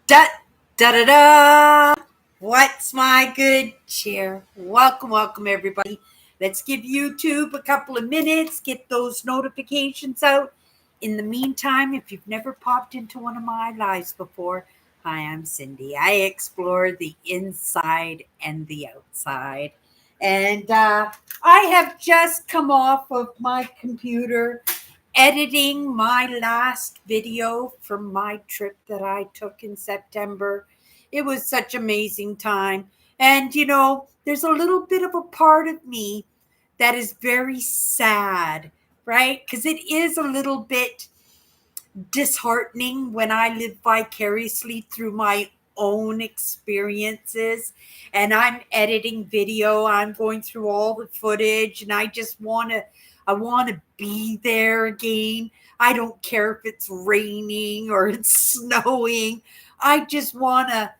Da da da da. What's my good cheer? Welcome, everybody. Let's give YouTube a couple of minutes, get those notifications out. In the meantime, if you've never popped into one of my lives before, hi, I'm Cindy. I explore the inside and the outside. And I have just come off of my computer editing my last video from my trip that I took in September. It was such amazing time. And there's a little bit of a part of me that is very sad, right? Because it is a little bit disheartening when I live vicariously through my own experiences and I'm editing video, I'm going through all the footage and I want to be there again. I don't care if it's raining or it's snowing. I just want to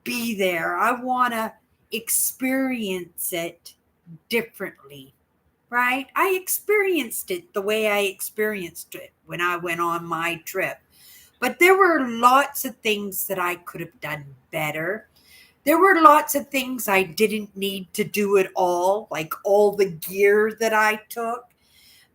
be there. I want to experience it differently, right? I experienced it the way I experienced it when I went on my trip. But there were lots of things that I could have done better. There were lots of things I didn't need to do at all, like all the gear that I took.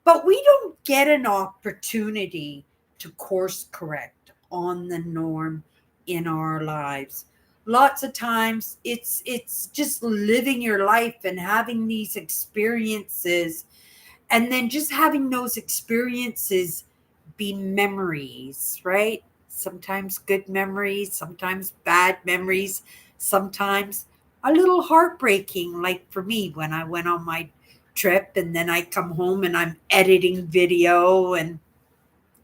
But we don't get an opportunity to course correct on the norm in our lives. Lots of times it's just living your life and having these experiences and then just having those experiences be memories, right? Sometimes good memories, sometimes bad memories, sometimes a little heartbreaking, like for me when I went on my trip and then I come home and I'm editing video and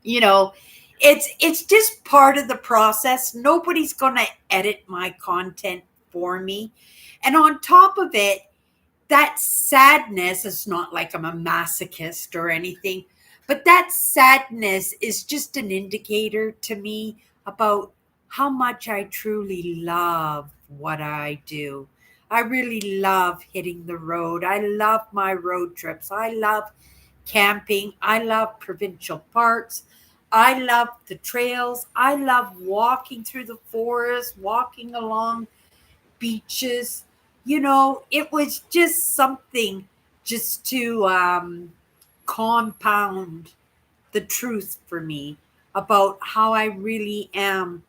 you know it's just part of the process. Nobody's going to edit my content for me. And on top of it, that sadness is not like I'm a masochist or anything, but that sadness is just an indicator to me about how much I truly love what I do. I really love hitting the road. I love my road trips. I love camping. I love provincial parks. I love the trails. I love walking through the forest, walking along beaches. It was just something just to compound the truth for me about how I really am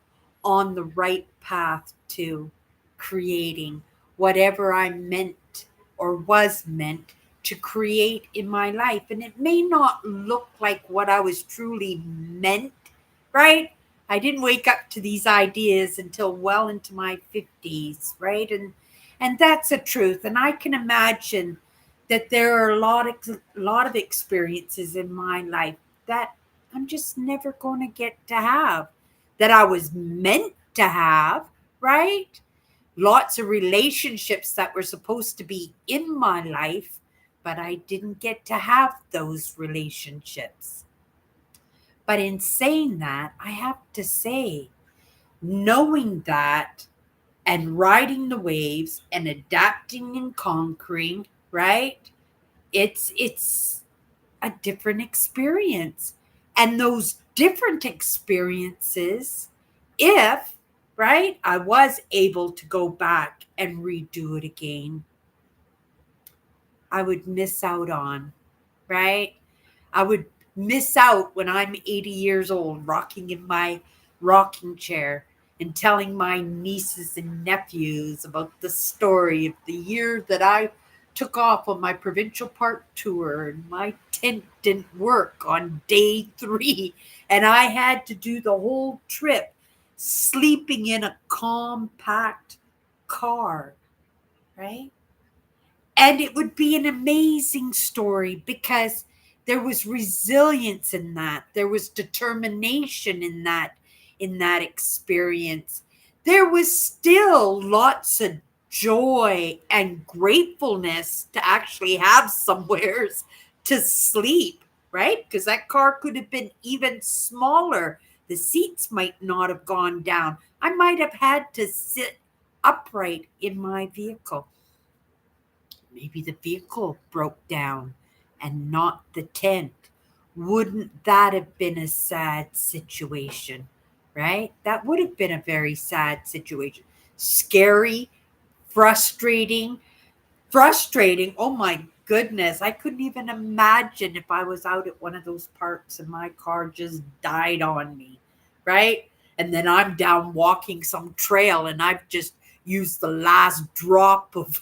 on the right path to creating whatever I meant or was meant to create in my life. And it may not look like what I was truly meant, right? I didn't wake up to these ideas until well into my 50s, right? And that's the truth. And I can imagine that there are a lot of experiences in my life that I'm just never going to get to have, that I was meant to have, right? Lots of relationships that were supposed to be in my life, but I didn't get to have those relationships. But in saying that, I have to say, knowing that and riding the waves and adapting and conquering, right? It's a different experience. And those different experiences, if, right, I was able to go back and redo it again, I would miss out on, right? I would miss out when I'm 80 years old, rocking in my rocking chair and telling my nieces and nephews about the story of the year that I took off on my provincial park tour and my tent didn't work on day 3 and I had to do the whole trip sleeping in a compact car, right? And it would be an amazing story because there was resilience in that. There was determination in that experience. There was still lots of joy and gratefulness to actually have somewheres to sleep, right? Because that car could have been even smaller. The seats might not have gone down. I might have had to sit upright in my vehicle. Maybe the vehicle broke down and not the tent. Wouldn't that have been a sad situation? right? That would have been a very sad situation. Scary, frustrating, frustrating. Oh my goodness. I couldn't even imagine if I was out at one of those parks and my car just died on me, right? And then I'm down walking some trail and I've just used the last drop of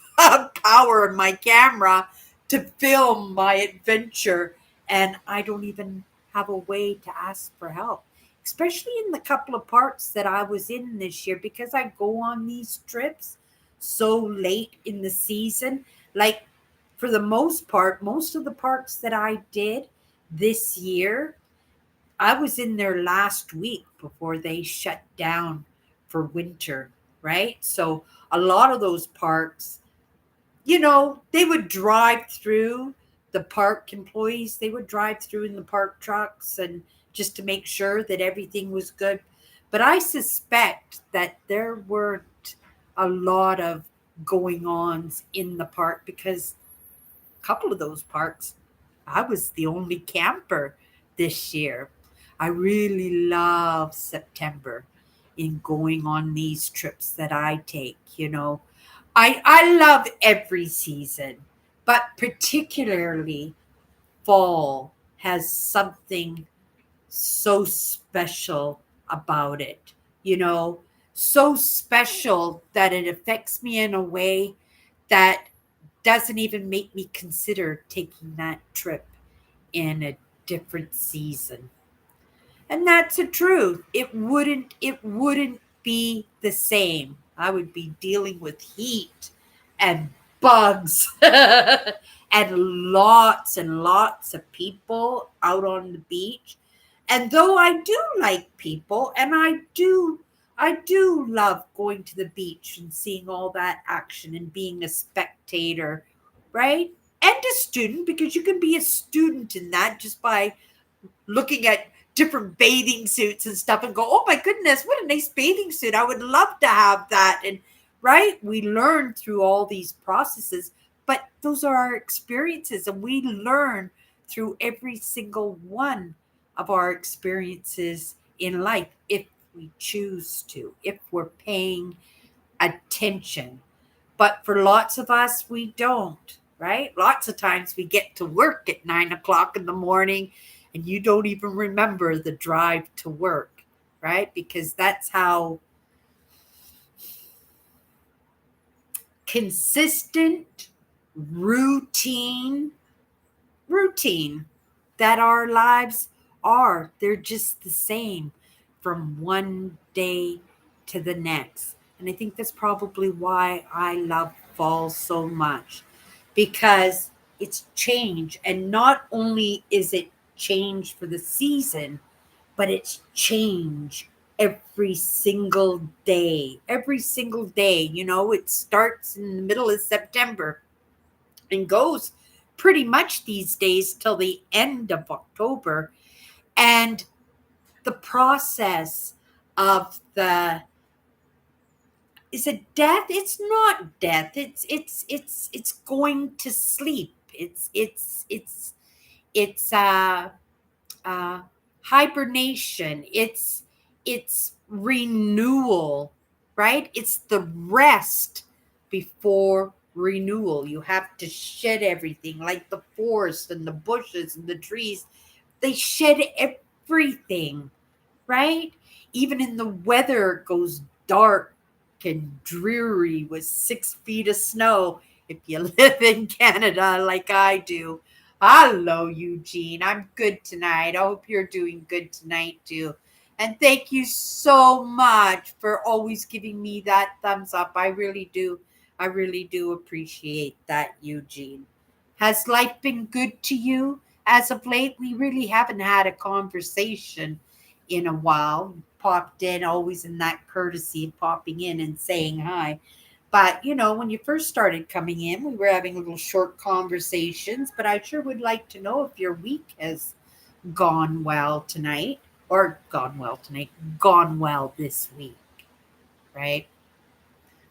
power in my camera to film my adventure. And I don't even have a way to ask for help, especially in the couple of parks that I was in this year because I go on these trips so late in the season. Like, for the most part, most of the parks that I did this year, I was in there last week before they shut down for winter, right? So a lot of those parks, they would drive through, the park employees, they would drive through in the park trucks and just to make sure that everything was good. But I suspect that there weren't a lot of going ons in the park because a couple of those parks, I was the only camper this year. I really love September in going on these trips that I take. I love every season, but particularly fall has something so special about it, you know, so special that it affects me in a way that doesn't even make me consider taking that trip in a different season. And that's the truth. It wouldn't be the same. I would be dealing with heat and bugs and lots of people out on the beach. And though I do like people and I do love going to the beach and seeing all that action and being a spectator, right? And a student, because you can be a student in that just by looking at different bathing suits and stuff and go, oh my goodness, what a nice bathing suit. I would love to have that. And right, we learn through all these processes, but those are our experiences, and we learn through every single one of our experiences in life if we choose to, if we're paying attention. But for lots of us, we don't, right? Lots of times we get to work at 9 o'clock in the morning and you don't even remember the drive to work, right? Because that's how consistent, routine, routine that our lives are. They're just the same from one day to the next. And I think that's probably why I love fall so much, because it's change. And not only is it change for the season, but it's change every single day. Every single day. It starts in the middle of September and goes pretty much these days till the end of October. And the process of the is it death? It's not death. It's going to sleep. It's hibernation. It's renewal, right? It's the rest before renewal. You have to shed everything, like the forest and the bushes and the trees. They shed everything, right? Even in the weather, it goes dark and dreary with 6 feet of snow. If you live in Canada like I do. Hello, Eugene. I'm good tonight. I hope you're doing good tonight too. And thank you so much for always giving me that thumbs up. I really do. I really do appreciate that, Eugene. Has life been good to you as of late? We really haven't had a conversation in a while. Popped in, always in that courtesy of popping in and saying hi. But, when you first started coming in, we were having little short conversations. But I sure would like to know if your week has gone well tonight, or gone well this week, right?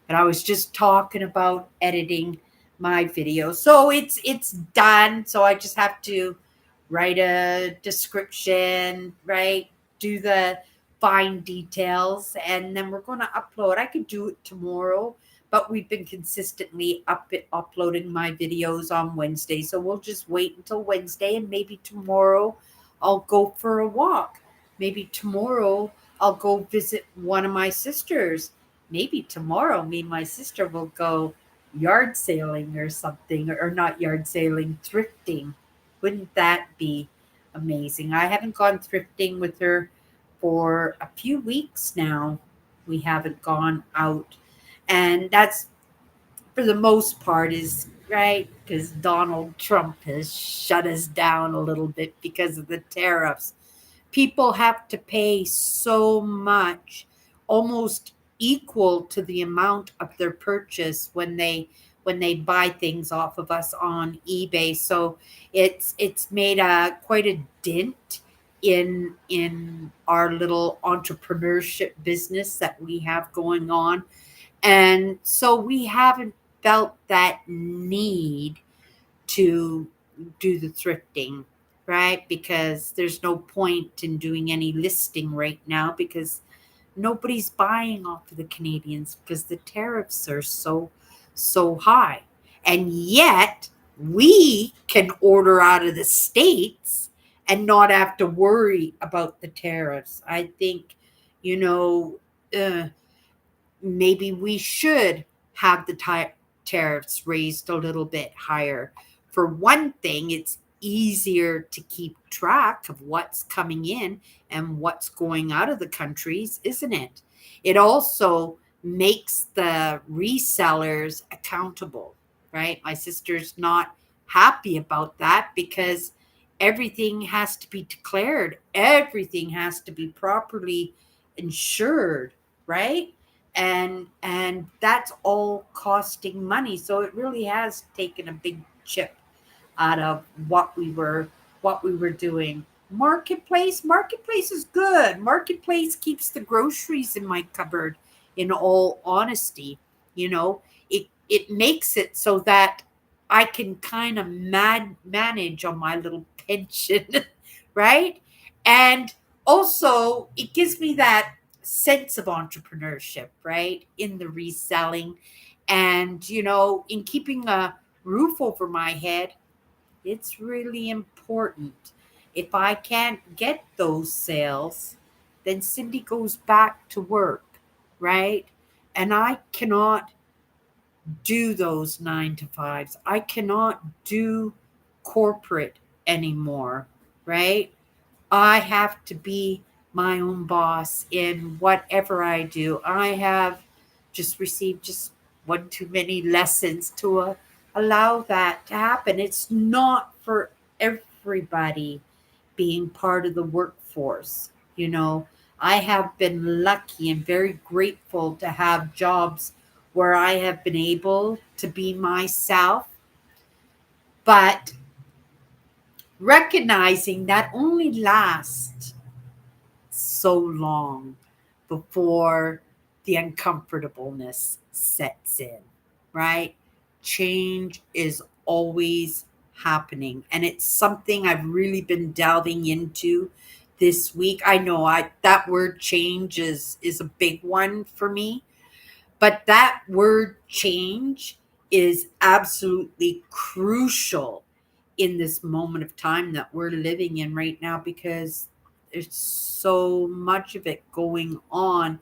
But I was just talking about editing my video. So it's done. So I just have to write a description, right? Do the fine details, and then we're going to upload. I could do it tomorrow, but we've been consistently uploading my videos on Wednesday, so we'll just wait until Wednesday, and maybe tomorrow I'll go for a walk. Maybe tomorrow I'll go visit one of my sisters. Maybe tomorrow me and my sister will go yard sailing or something, or not yard sailing, thrifting. Wouldn't that be amazing? I haven't gone thrifting with her for a few weeks now. We haven't gone out. And that's for the most part is right because Donald Trump has shut us down a little bit because of the tariffs. People have to pay so much, almost equal to the amount of their purchase when they buy things off of us on eBay. So it's made a quite a dent in our little entrepreneurship business that we have going on. And so we haven't felt that need to do the thrifting, right? Because there's no point in doing any listing right now because nobody's buying off of the Canadians because the tariffs are so high. And yet we can order out of the States and not have to worry about the tariffs. I think, you know, uh, maybe we should have the tariffs raised a little bit higher. For one thing, it's easier to keep track of what's coming in and what's going out of the countries, isn't it? It also makes the resellers accountable, right? My sister's not happy about that because everything has to be declared, everything has to be properly insured, right? And that's all costing money, so it really has taken a big chip out of what we were doing. Marketplace is good. Marketplace keeps the groceries in my cupboard, in all honesty. You know, it makes it so that I can kind of manage on my little pension, right? And also it gives me that sense of entrepreneurship, right? In the reselling and, in keeping a roof over my head. It's really important. If I can't get those sales, then Cindy goes back to work, right? And I cannot do those 9 to 5s. I cannot do corporate anymore, right? I have to be my own boss in whatever I do. I have just received just one too many lessons to allow that to happen. It's not for everybody being part of the workforce. I have been lucky and very grateful to have jobs where I have been able to be myself, but recognizing that only lasts so long before the uncomfortableness sets in, right? Change is always happening, and it's something I've really been delving into this week. I know I that word change is a big one for me, but that word change is absolutely crucial in this moment of time that we're living in right now because there's so much of it going on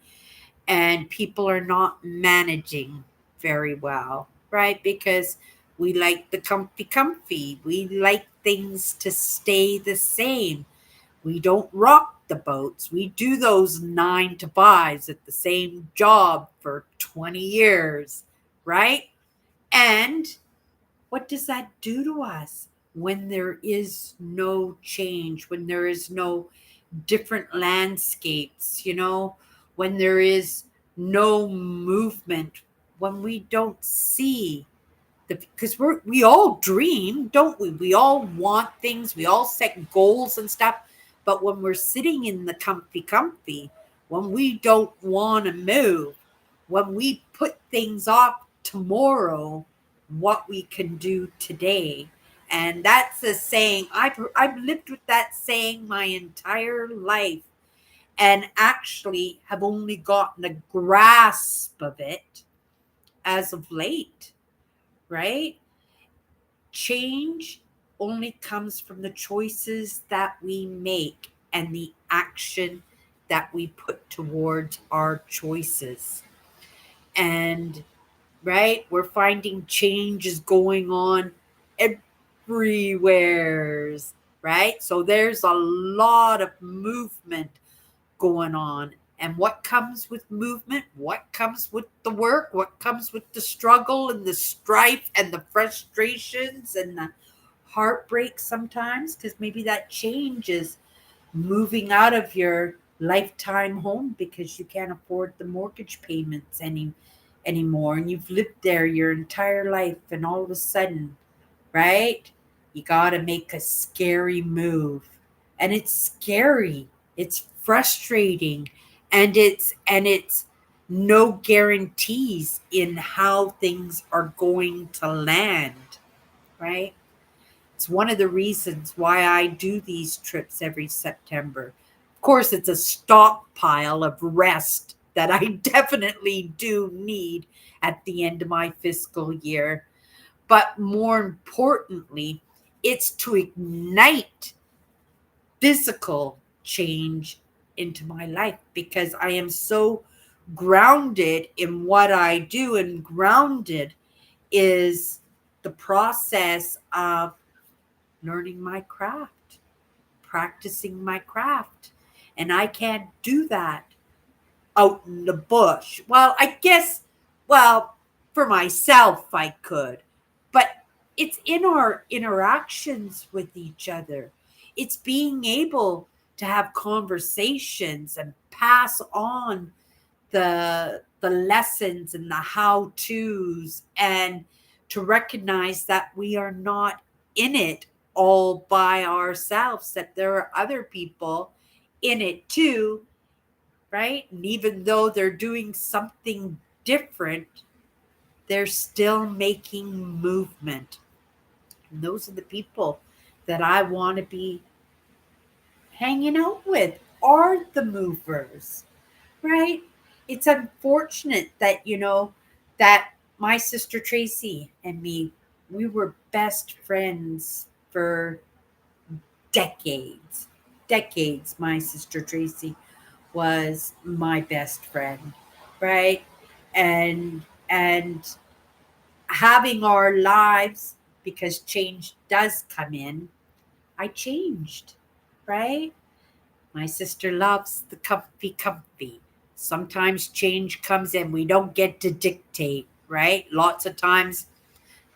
and people are not managing very well, right? Because we like the comfy. We like things to stay the same. We don't rock the boats. We do those 9 to 5s at the same job for 20 years, right? And what does that do to us when there is no change, when there is no different landscapes, when there is no movement, when we don't see because we all dream, don't we? We all want things, we all set goals and stuff. But when we're sitting in the comfy, when we don't want to move, when we put things off tomorrow, what we can do today. And that's a saying I've lived with that saying my entire life. and actually have only gotten a grasp of it as of late, right? Change only comes from the choices that we make and the action that we put towards our choices. And right, we're finding change is going on everywhere, right? So there's a lot of movement going on. And what comes with movement? What comes with the work? What comes with the struggle and the strife and the frustrations and the heartbreak sometimes? Because maybe that change is moving out of your lifetime home because you can't afford the mortgage payments anymore, and you've lived there your entire life, and all of a sudden, right, you got to make a scary move. And it's scary, it's frustrating, and it's no guarantees in how things are going to land, right? It's one of the reasons why I do these trips every September. Of course, it's a stockpile of rest that I definitely do need at the end of my fiscal year. But more importantly, it's to ignite physical change into my life because I am so grounded in what I do, and grounded is the process of learning my craft, practicing my craft. And I can't do that out in the bush. Well, I guess, well, for myself, I could, but it's in our interactions with each other. It's being able to have conversations and pass on the lessons and the how to's, and to recognize that we are not in it all by ourselves, that there are other people in it too, right? And even though they're doing something different, they're still making movement. And those are the people that I want to be hanging out with, are the movers, right? It's unfortunate that, that my sister Tracy and me, we were best friends for decades. Decades, my sister Tracy was my best friend, right? And having our lives, because change does come in, I changed, right? My sister loves the comfy, comfy. Sometimes change comes in. We don't get to dictate, right? Lots of times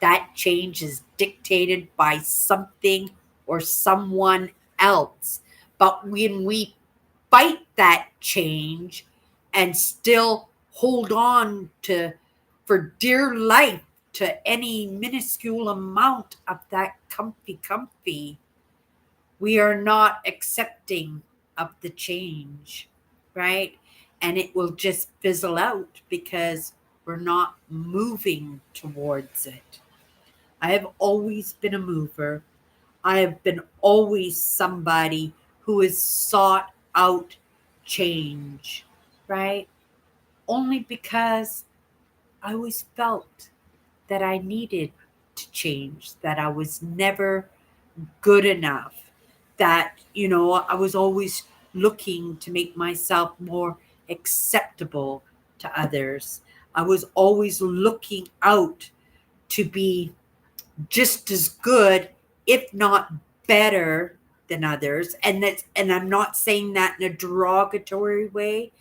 that change is dictated by something or someone else. But when we fight that change and still hold on to, for dear life, to any minuscule amount of that comfy, comfy, we are not accepting of the change, right? And it will just fizzle out because we're not moving towards it. I have always been a mover. I have been always somebody who has sought out change, right? Only because I always felt that I needed to change, that I was never good enough, that, I was always looking to make myself more acceptable to others. I was always looking out to be just as good, if not better than others. And I'm not saying that in a derogatory way,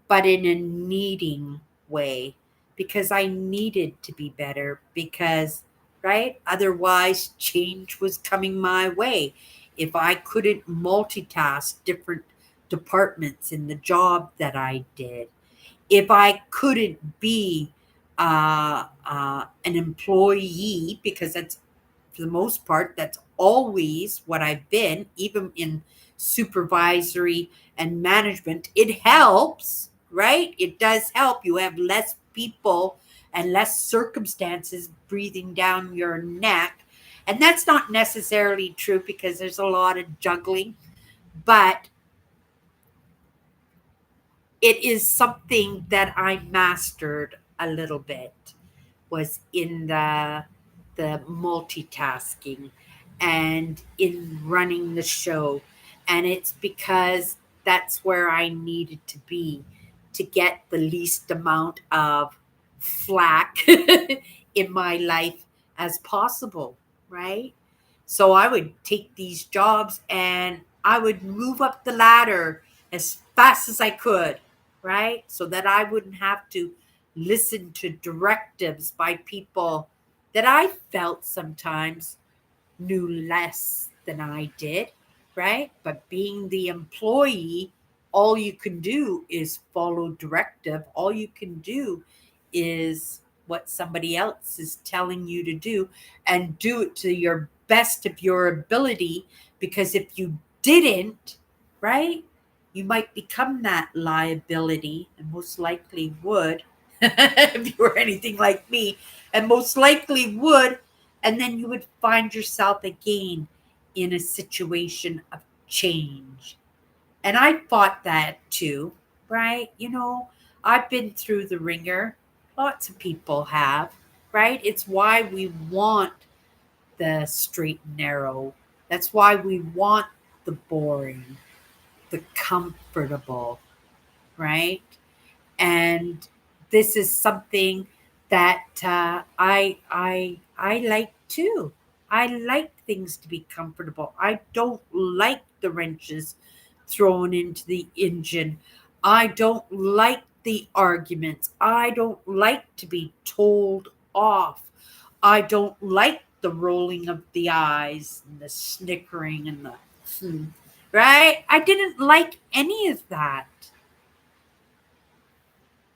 but in a needing way, because I needed to be better, because, right, otherwise change was coming my way. If I couldn't multitask different departments in the job that I did, if I couldn't be an employee, because that's, for the most part, that's always what I've been, even in supervisory and management. It helps, right? It does help. You have less people and less circumstances breathing down your neck. And that's not necessarily true because there's a lot of juggling. But it is something that I mastered a little bit, was in the multitasking and in running the show. And it's because that's where I needed to be to get the least amount of flack in my life as possible, right? So I would take these jobs and I would move up the ladder as fast as I could, right? So that I wouldn't have to listen to directives by people that I felt sometimes knew less than I did, right? But being the employee, all you can do is follow directive. All you can do is what somebody else is telling you to do, and do it to your best of your ability. Because if you didn't, right, you might become that liability, and most likely would, if you were anything like me, and most likely would. And then you would find yourself again in a situation of change. And I fought that too, right? I've been through the ringer. Lots of people have, right? It's why we want the straight and narrow. That's why we want the boring, the comfortable, right? And this is something that I like too. I like things to be comfortable. I don't like the wrenches thrown into the engine. I don't like the arguments. I don't like to be told off. I don't like the rolling of the eyes and the snickering and the right. I didn't like any of that,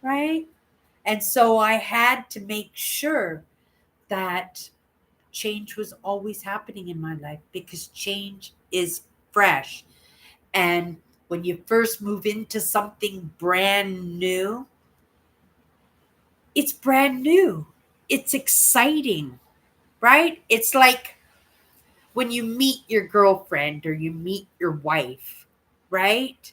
right? And so I had to make sure that change was always happening in my life, because change is fresh. And when you first move into something brand new, it's brand new. It's exciting, right? It's like when you meet your girlfriend or you meet your wife, right?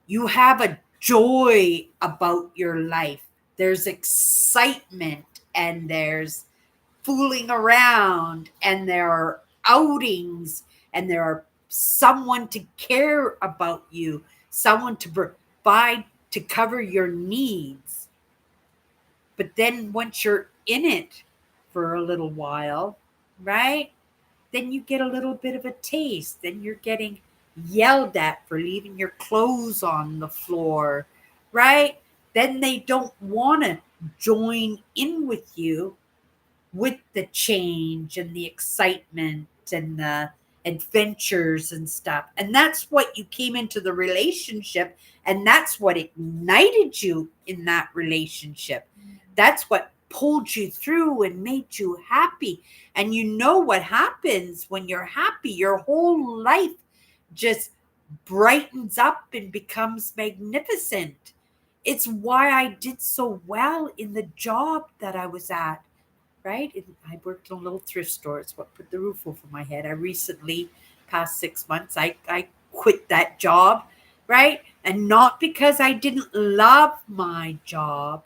You have a joy about your life. There's excitement, and there's fooling around, and there are outings, and there are someone to care about you, someone to provide, to cover your needs. But then once you're in it for a little while, right, then you get a little bit of a taste. Then you're getting yelled at for leaving your clothes on the floor, right? Then they don't want to join in with you with the change and the excitement and the adventures and stuff. And that's what you came into the relationship, and that's what ignited you in that relationship. That's what pulled you through and made you happy. And you know what happens when you're happy? Your whole life just brightens up and becomes magnificent. It's why I did so well in the job that I was at, right? I worked in a little thrift store. It's what put the roof over my head. I recently, past 6 months, I quit that job, right? And not because I didn't love my job,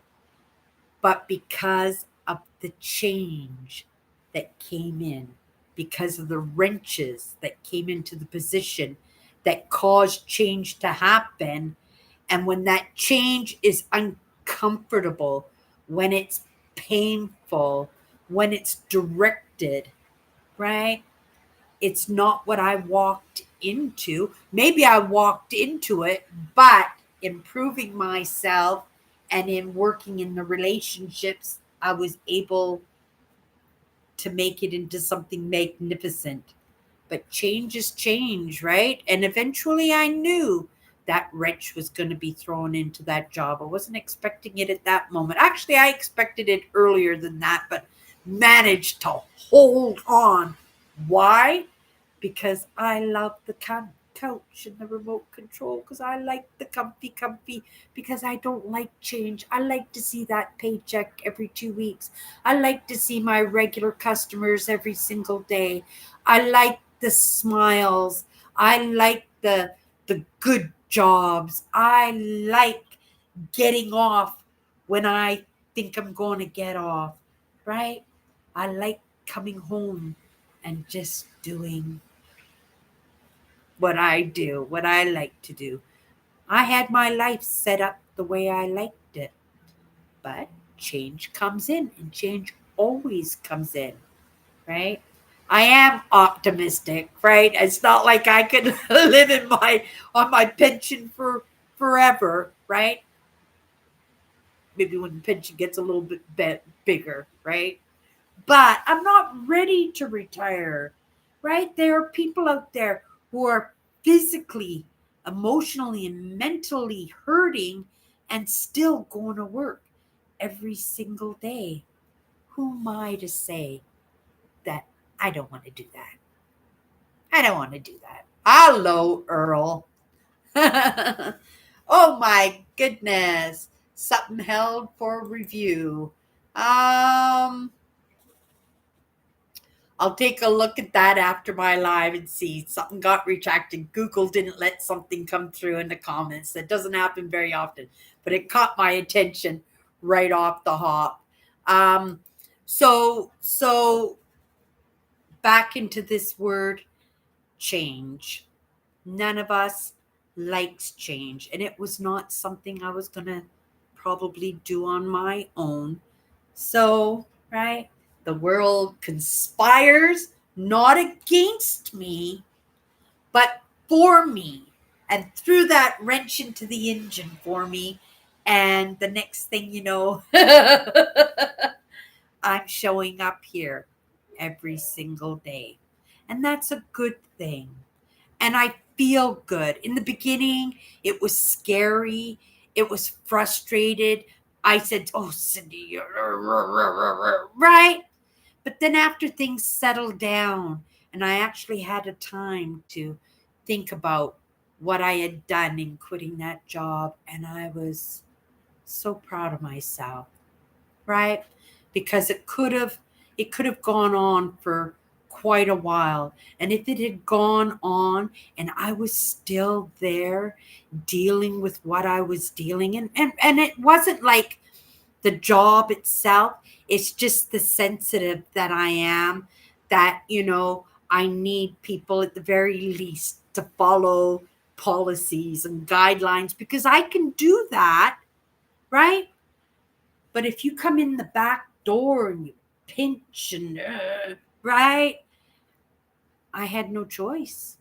but because of the change that came in, because of the wrenches that came into the position that caused change to happen. And when that change is uncomfortable, when it's painful, when it's directed, right? It's not what I walked into. Maybe I walked into it, but improving myself and in working in the relationships, I was able to make it into something magnificent. But change is change, right? And eventually I knew that wrench was going to be thrown into that job. I wasn't expecting it at that moment. Actually, I expected it earlier than that, but managed to hold on. Why? Because I love the couch and the remote control, because I like the comfy, because I don't like change. I like to see that paycheck every 2 weeks. I like to see my regular customers every single day. I like the smiles. I like the good jobs. I like getting off when I think I'm going to get off, right? I like coming home and just doing what I do, what I like to do. I had my life set up the way I liked it, but change comes in, and change always comes in, right? I am optimistic, right? It's not like I could live in my on my pension for forever, right? Maybe when the pension gets a little bit bigger, right? But I'm not ready to retire, right? There are people out there who are physically, emotionally, and mentally hurting and still going to work every single day. Who am I to say that I don't want to do that? I don't want to do that. Hello, Earl. Oh my goodness. Something held for review. Um, I'll take a look at that after my live and see something got retracted. Google didn't let something come through in the comments. That doesn't happen very often, but it caught my attention right off the hop. So back into this word change. None of us likes change, and it was not something I was going to probably do on my own. So, right, the world conspires not against me, but for me, and threw that wrench into the engine for me. And the next thing you know, I'm showing up here every single day. And that's a good thing. And I feel good. In the beginning, it was scary. It was frustrated. I said, "Oh, Cindy, right?" But then after things settled down and I actually had a time to think about what I had done in quitting that job, and I was so proud of myself, right? Because it could have gone on for quite a while. And if it had gone on and I was still there dealing with what I was dealing and it wasn't like the job itself, it's just the sensitive that I am, that I need people at the very least to follow policies and guidelines because I can do that, right? But if you come in the back door and you pinch and, right, I had no choice,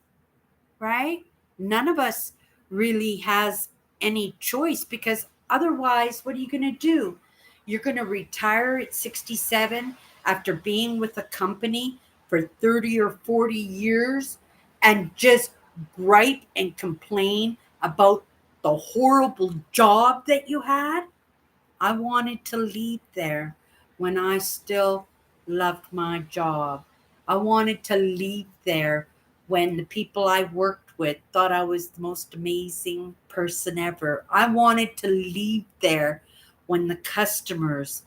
right? None of us really has any choice because otherwise, what are you going to do? You're going to retire at 67 after being with a company for 30 or 40 years and just gripe and complain about the horrible job that you had? I wanted to leave there when I still loved my job. I wanted to leave there when the people I worked with thought I was the most amazing person ever. I wanted to leave there when the customers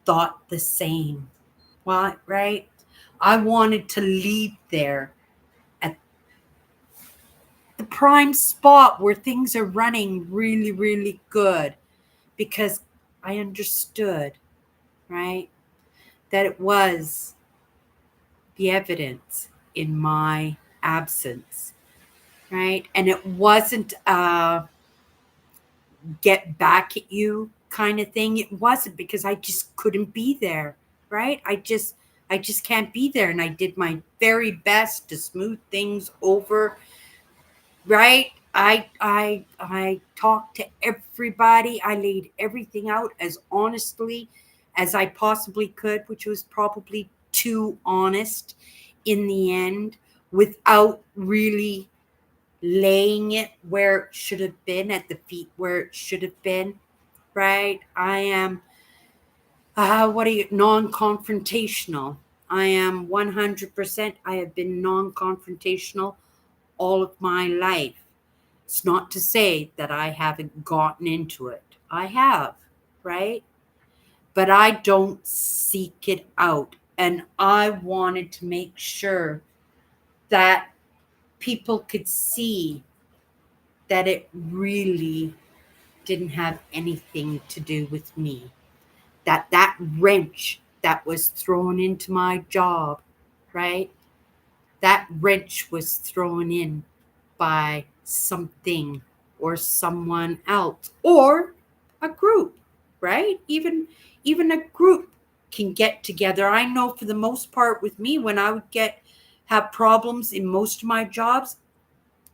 thought the same. What, right? I wanted to leave there at the prime spot where things are running really, really good because I understood, right? That it was the evidence in my absence, right? And it wasn't a get back at you kind of thing. It wasn't because I just couldn't be there, right? I just can't be there. And I did my very best to smooth things over, right? I talked to everybody. I laid everything out as honestly as I possibly could, which was probably too honest in the end, without really laying it where it should have been, at the feet where it should have been, right? I am what are you, non-confrontational. I am 100%. I have been non-confrontational all of my life. It's not to say that I haven't gotten into it. I have, right? But I don't seek it out. And I wanted to make sure that people could see that it really didn't have anything to do with me. That wrench that was thrown into my job, right? That wrench was thrown in by something or someone else or a group, right? Even a group can get together. I know for the most part with me, when I would have problems in most of my jobs,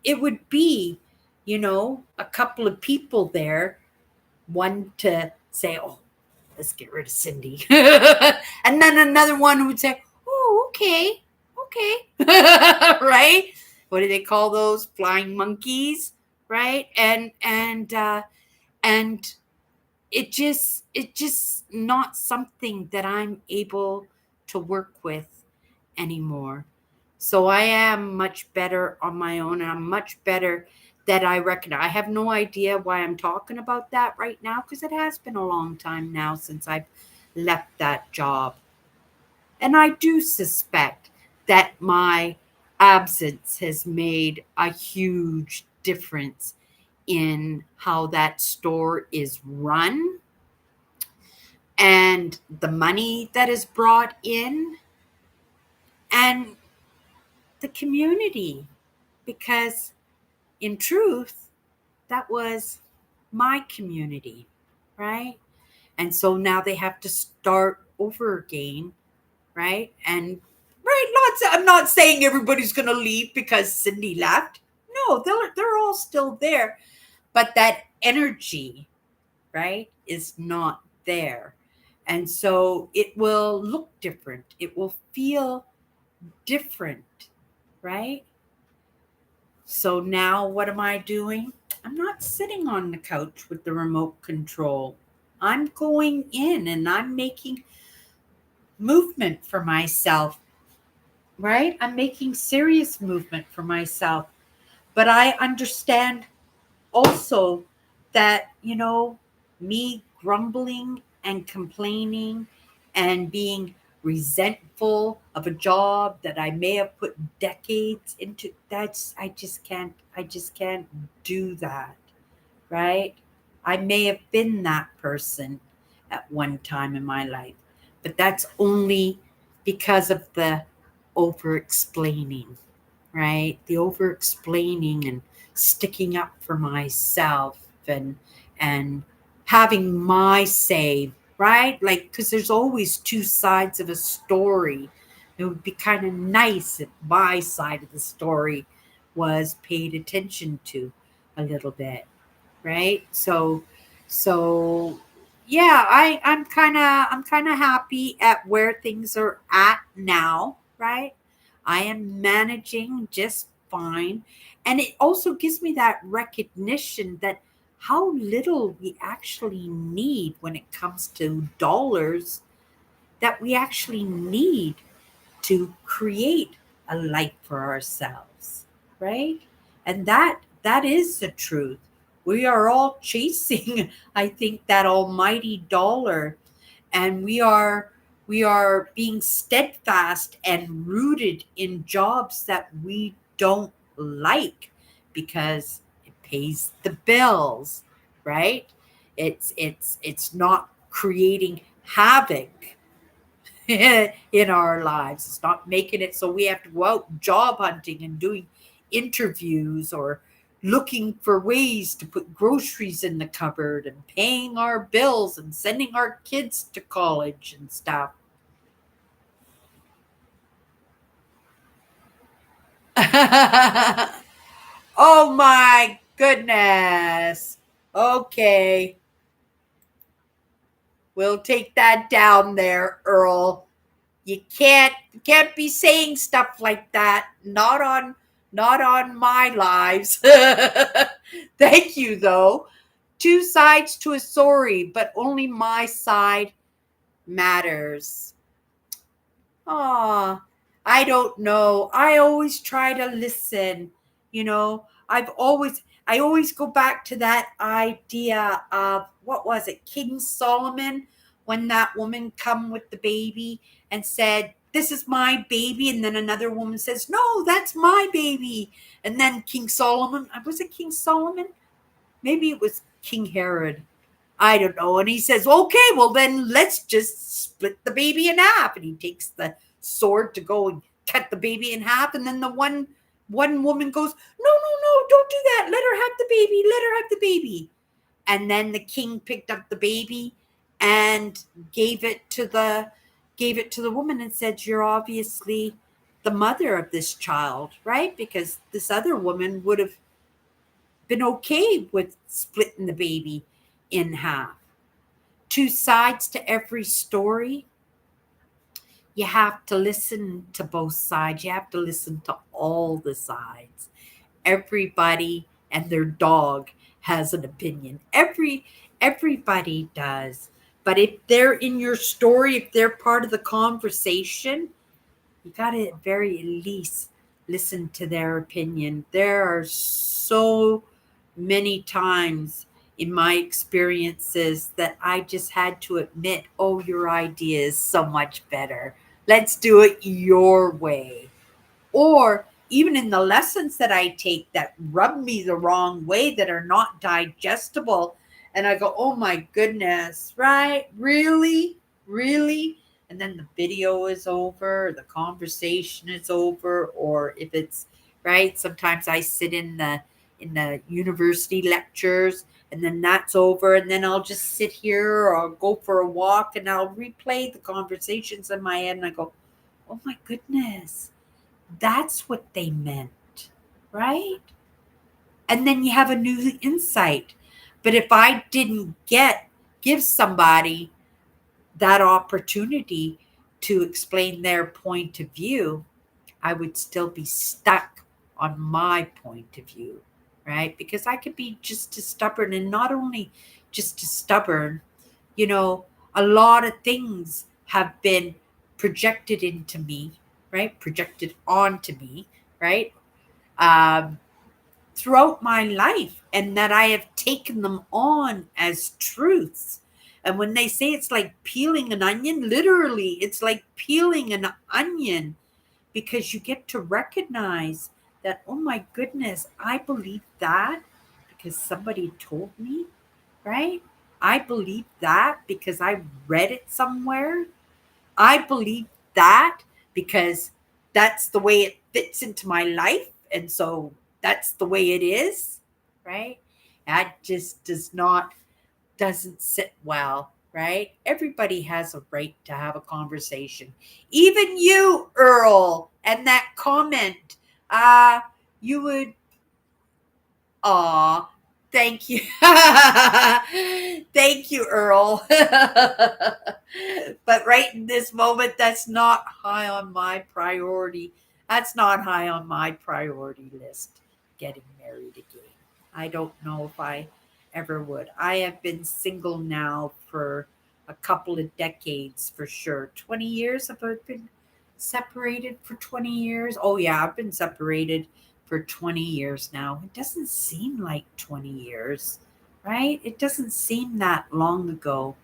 it would be, a couple of people there, one to say, "Oh, let's get rid of Cindy," and then another one would say, "Oh, okay, okay," right? What do they call those flying monkeys, right? And it just not something that I'm able to work with anymore. So I am much better on my own, and I'm much better that I reckon. I have no idea why I'm talking about that right now, because it has been a long time now since I've left that job. And I do suspect that my absence has made a huge difference in how that store is run and the money that is brought in and the community. Because in truth, that was my community, right? And so now they have to start over again, right? And right, I'm not saying everybody's going to leave because Cindy left. No, they're all still there, but that energy, right, is not there. And so it will look different. It will feel different, right? So now what am I doing? I'm not sitting on the couch with the remote control. I'm going in and I'm making movement for myself, right? I'm making serious movement for myself. But I understand also that, me grumbling and complaining and being resentful of a job that I may have put decades into, I just can't do that, right? I may have been that person at one time in my life, but that's only because of the over explaining, right? The over explaining and sticking up for myself and having my say, right? Like, because there's always two sides of a story. It would be kind of nice if my side of the story was paid attention to a little bit, right? So yeah, I'm kind of happy at where things are at now, right? I am managing just fine. And it also gives me that recognition that how little we actually need when it comes to dollars, that we actually need to create a life for ourselves, right? And that is the truth. We are all chasing, I think, that almighty dollar, and we are being steadfast and rooted in jobs that we don't like because it pays the bills, right? It's not creating havoc in our lives. It's not making it so we have to go out job hunting and doing interviews or looking for ways to put groceries in the cupboard and paying our bills and sending our kids to college and stuff. Oh my goodness. Okay, we'll take that down there, Earl. You can't be saying stuff like that. Not on my lives. Thank you though. Two sides to a story, but only my side matters. Ah, I don't know. I always try to listen. I always go back to that idea of, what was it, King Solomon, when that woman come with the baby and said, "This is my baby," and then another woman says, "No, that's my baby." And then King Solomon, was it King Solomon? Maybe it was. King Herod. I don't know. And he says, okay, well, then let's just split the baby in half. And he takes the sword to go and cut the baby in half. And then the one woman goes, no, no, no, don't do that. Let her have the baby. Let her have the baby. And then the king picked up the baby and gave it to the woman and said, you're obviously the mother of this child, right? Because this other woman would have been okay with splitting the baby in half. Two sides to every story. You have to listen to both sides. You have to listen to all the sides. Everybody and their dog has an opinion. Everybody does. But if they're in your story, if they're part of the conversation, you got to at very least listen to their opinion. There are so many times in my experiences that I just had to admit, oh, your idea is so much better. Let's do it your way. Or even in the lessons that I take that rub me the wrong way, that are not digestible. And I go, oh my goodness, right? Really? Really? And then the video is over, the conversation is over, or if it's right, sometimes I sit in the university lectures and then that's over, and then I'll just sit here or I'll go for a walk and I'll replay the conversations in my head and I go, oh my goodness, that's what they meant, right? And then you have a new insight. But if I didn't give somebody that opportunity to explain their point of view, I would still be stuck on my point of view, right? Because I could be just as stubborn, and not only just as stubborn, you know, a lot of things have been projected into me, right? Projected onto me, right? Um, Throughout my life, and that I have taken them on as truths. And when they say it's like peeling an onion, literally, it's like peeling an onion, because you get to recognize that, oh my goodness, I believe that because somebody told me, right? I believe that because I read it somewhere. I believe that because that's the way it fits into my life. And so that's the way it is, right? That just doesn't sit well, right? Everybody has a right to have a conversation. Even you, Earl, and that comment. You would, aw, thank you. Thank you, Earl. But right in this moment, that's not high on my priority. That's not high on my priority list, getting married again. I don't know if I ever would. I have been single now for a couple of decades for sure. 20 years. Have I been separated for 20 years? Oh, yeah, I've been separated for 20 years now. It doesn't seem like 20 years, right? It doesn't seem that long ago,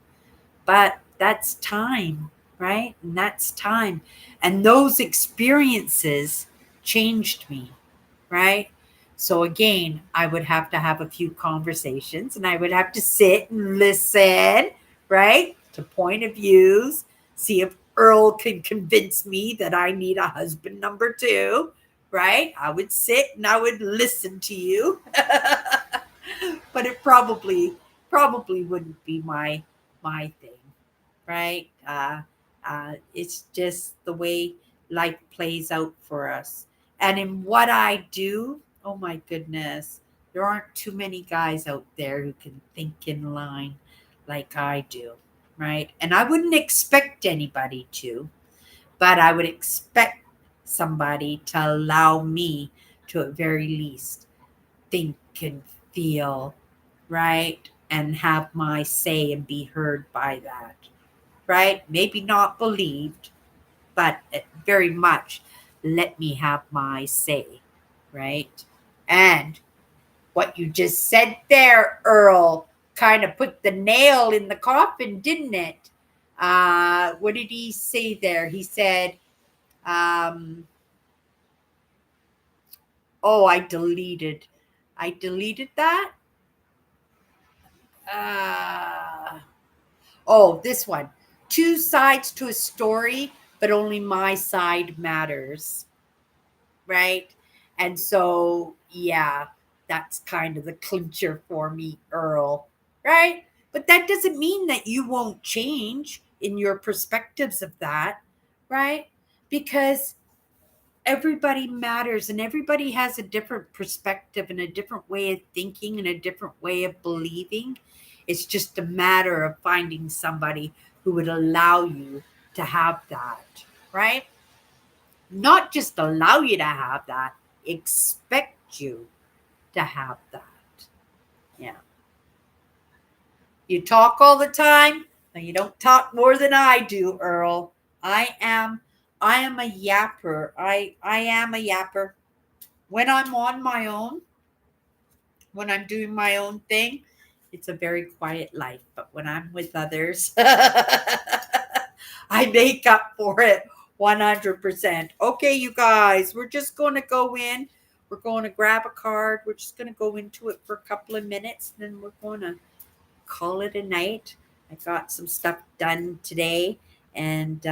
but that's time, right? And that's time. And those experiences changed me, right? So again, I would have to have a few conversations and I would have to sit and listen, right? To point of views, see if Earl can convince me that I need a husband number two, right? I would sit and I would listen to you. But it probably wouldn't be my thing, right? It's just the way life plays out for us. And in what I do, oh my goodness, there aren't too many guys out there who can think in line like I do, right? And I wouldn't expect anybody to, but I would expect somebody to allow me to, at very least, think and feel, right? And have my say and be heard by that, right? Maybe not believed, but very much let me have my say, right? And what you just said there, Earl, kind of put the nail in the coffin, didn't it? What did he say there? He said, oh, I deleted that. Oh, this one. Two sides to a story, but only my side matters. Right? And so, yeah, that's kind of the clincher for me, Earl. Right? But that doesn't mean that you won't change in your perspectives of that. Right? Because everybody matters and everybody has a different perspective and a different way of thinking and a different way of believing. It's just a matter of finding somebody who would allow you to have that, right? Not just allow you to have that, expect you to have that. Yeah. You talk all the time. No, you don't talk more than I do, Earl. I am I am a yapper. I am a yapper. When I'm on my own, when I'm doing my own thing, it's a very quiet life. But when I'm with others, I make up for it 100%. Okay, you guys, we're just going to go in. We're going to grab a card. We're just going to go into it for a couple of minutes. And then we're going to call it a night. I got some stuff done today. And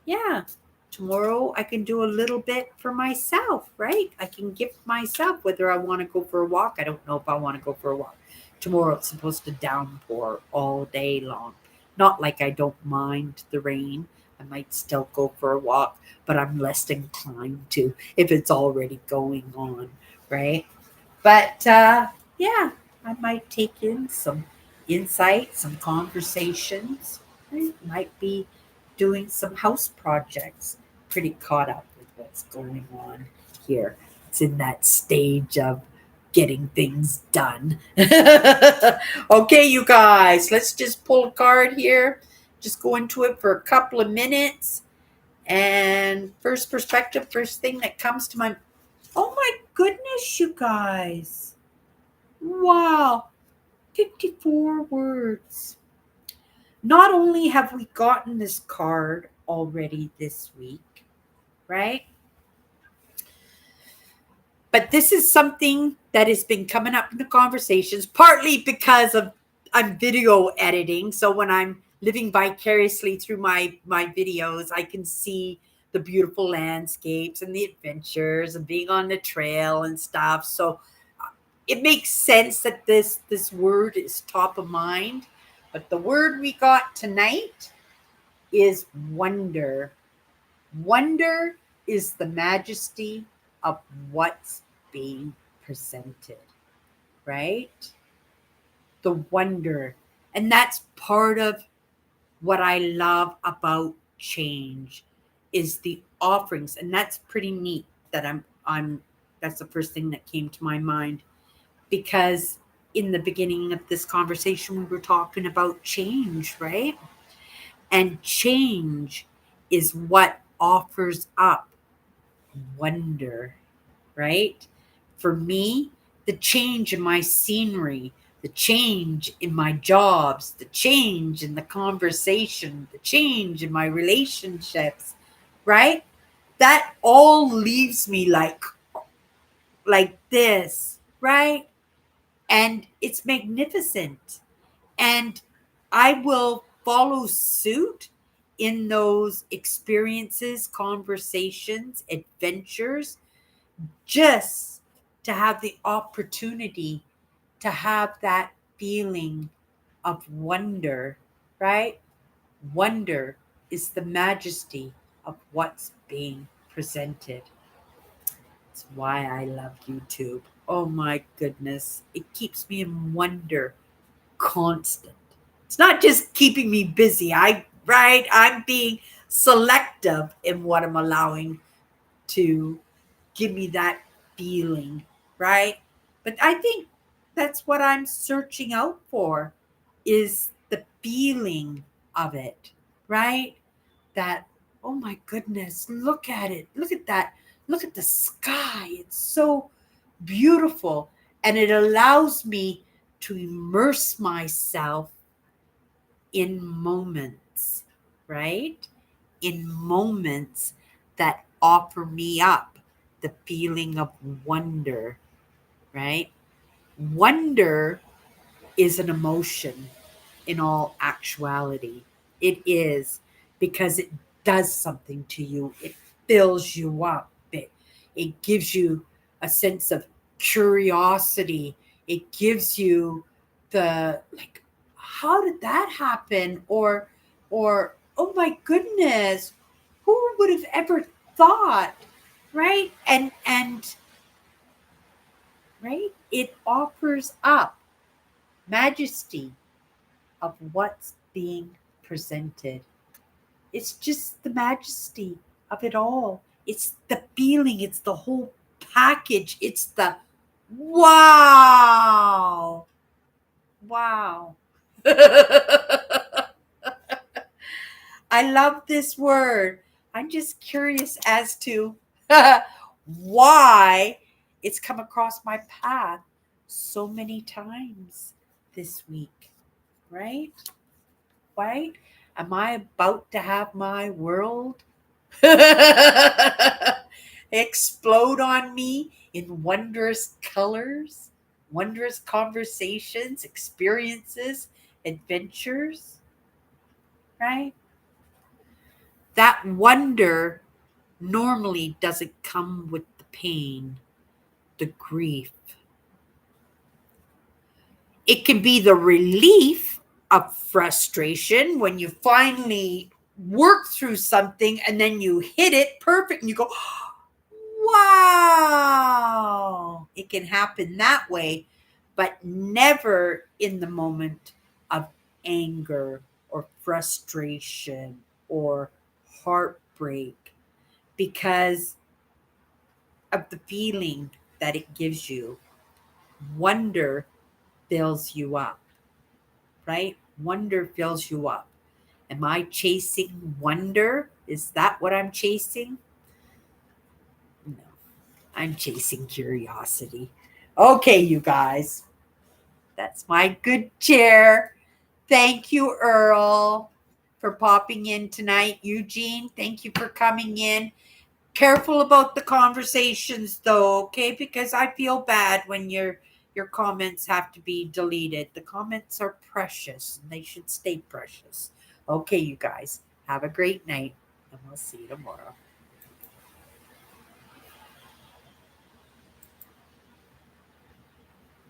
yeah, tomorrow I can do a little bit for myself, right? I can gift myself whether I want to go for a walk. I don't know if I want to go for a walk. Tomorrow it's supposed to downpour all day long. Not like I don't mind the rain. I might still go for a walk, but I'm less inclined to if it's already going on, right? But yeah, I might take in some insight, some conversations. I might be doing some house projects. Pretty caught up with what's going on here. It's in that stage of getting things done. Okay, you guys, let's just pull a card here. Just go into it for a couple of minutes. And first perspective, first thing that comes to my, oh my goodness, you guys. Wow, 54 words. Not only have we gotten this card already this week, right? But this is something that has been coming up in the conversations, partly because of I'm video editing. So when I'm living vicariously through my videos, I can see the beautiful landscapes and the adventures and being on the trail and stuff. So it makes sense that this word is top of mind. But the word we got tonight is wonder. Wonder is the majesty of what's being presented, right? The wonder. And that's part of what I love about change is the offerings. And that's pretty neat that I'm that's the first thing that came to my mind because in the beginning of this conversation we were talking about change, right? And change is what offers up wonder, right? For me, the change in my scenery, the change in my jobs, the change in the conversation, the change in my relationships, right? That all leaves me like this, right? And it's magnificent. And I will follow suit in those experiences, conversations, adventures, just to have the opportunity to have that feeling of wonder, right? Wonder is the majesty of what's being presented. It's why I love YouTube. Oh my goodness. It keeps me in wonder constant. It's not just keeping me busy. I'm being selective in what I'm allowing to give me that feeling, right? But I think that's what I'm searching out for is the feeling of it, right? That, oh my goodness, look at it. Look at that. Look at the sky. It's so beautiful. And it allows me to immerse myself in moments, right? In moments that offer me up the feeling of wonder, right? Wonder is an emotion in all actuality. It is, because it does something to you. It fills you up. It gives you a sense of curiosity. It gives you the, like, how did that happen? Or oh my goodness, who would have ever thought, right? And right, it offers up majesty of what's being presented. It's just the majesty of it all. It's the feeling, it's the whole package. It's the wow. Wow. I love this word. I'm just curious as to why it's come across my path so many times this week, right? Right? Am I about to have my world explode on me in wondrous colors, wondrous conversations, experiences, adventures, right? That wonder normally doesn't come with the pain, the grief. It can be the relief of frustration when you finally work through something and then you hit it perfect and you go, wow. It can happen that way, but never in the moment of anger or frustration or heartbreak, because of the feeling that it gives you. Wonder fills you up, right? Wonder fills you up. Am I chasing wonder? Is that what I'm chasing? No, I'm chasing curiosity. Okay, you guys, that's my good chair. Thank you, Earl, for popping in tonight. Eugene, thank you for coming in. Careful about the conversations though, okay? Because I feel bad when your comments have to be deleted. The comments are precious and they should stay precious. Okay, you guys, have a great night and we'll see you tomorrow.